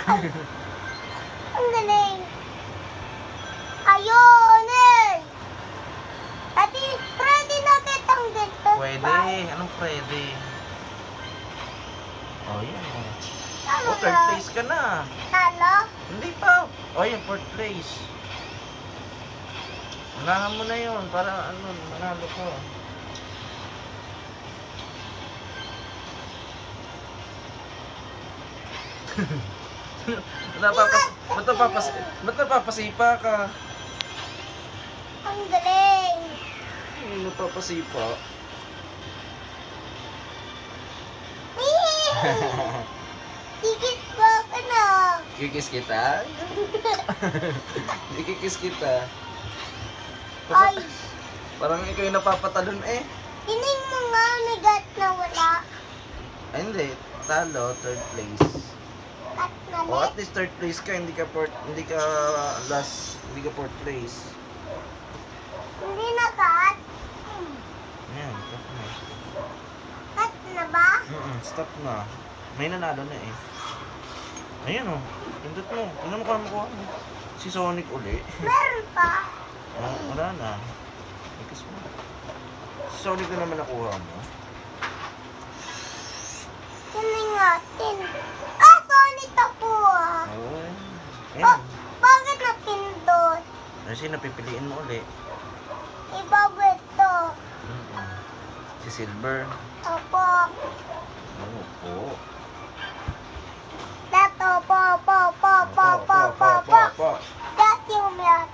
Ang galing. Ayun eh. Ati, pwede na kitang dito. Pwede. Anong pwede? Oh, yan. Ano Oh, third na? place ka na. Talo? Hindi pa. Oh, yan, fourth place. Unahan mo na yun para ano, manalo ko. Ba't napapasipa ka? Ang galing. Napapasipa. Tikit ba ka na? Kikis kita? Kikis kita. Ay, Parang ikaw yung napapatalon eh. tining mo nga nagat na wala. Ay, hindi. Talo, third place. At O nalit. at least third place ka, hindi ka last, hindi ka fourth place. Hindi na cut. Ayan, stop na. Cut na ba? Stop na. May nanalo na eh. Ayan o, pindot mo. Tingnan mo kung ano makuha mo. Si Sonic uli. Meron pa. Ah, wala na. Ikas mo. Si Sonic na naman nakuha mo. Tining natin. Ah, Sonic ako ah. Oo. Ayan. Bakit napindot? Kasi napipiliin mo uli. Ibabit to. Si Silver. Opo. Oo po. Dato po. Dat yung yan.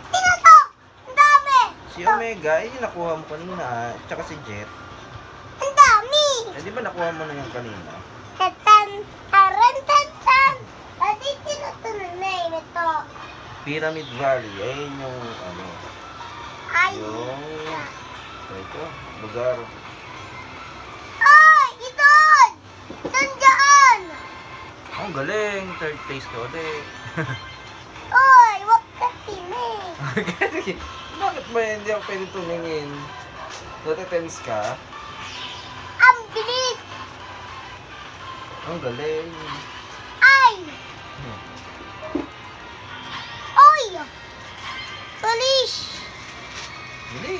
Sino to? Ang dami. Si Omega, yung nakuha mo kanina. Tsaka si Jet. Ang dami. Eh, di ba nakuha mo na yung kanina? Tatan. Aran tatan. Adi sino to na name ito? Pyramid Valley. Ayun yung ano. Ay. Yung... Ito, lugar. Ay! Iton! Iton dyan! Oh, ang galing. Third place ka ulit. Oy! Wag ka tinig. Bakit ba hindi ako pwede tumingin? Natatense ka? Ang bilis! Ang galing. Ay! Oy! Tulis! Dili.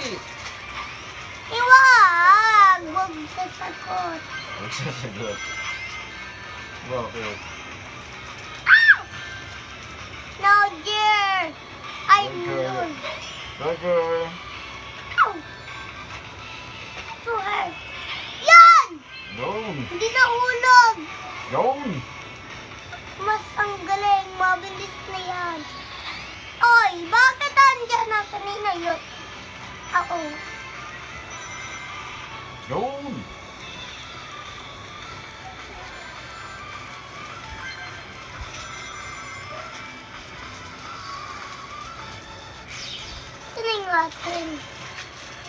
Iwag! Huwag sasagot. Magsasagot. Bakit? Ow! No, dear! I'm Roger. good. Roger. Ow! To her. Yan! Doon. Hindi na ulog! Doon. Mas ang galing, mabilis na yan. Oy, bakit andyan na kanina yun? Ako. Doon. Tining natin.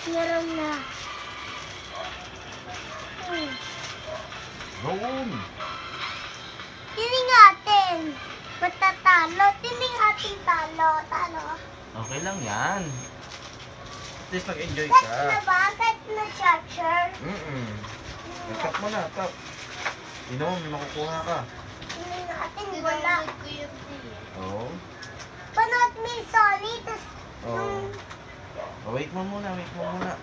Meron na. Doon. Tining natin. Matatalo. Tining ating talo. Talo. Okay lang yan. At least mag-enjoy Set ka. na ba? Set na charger. Tap mo na, tap. Ino, may makukuha ka. Tining natin. Wala. Oo. Panood mo yung Sony. Tapos Oo. Oh, wait mo muna, wait mo muna.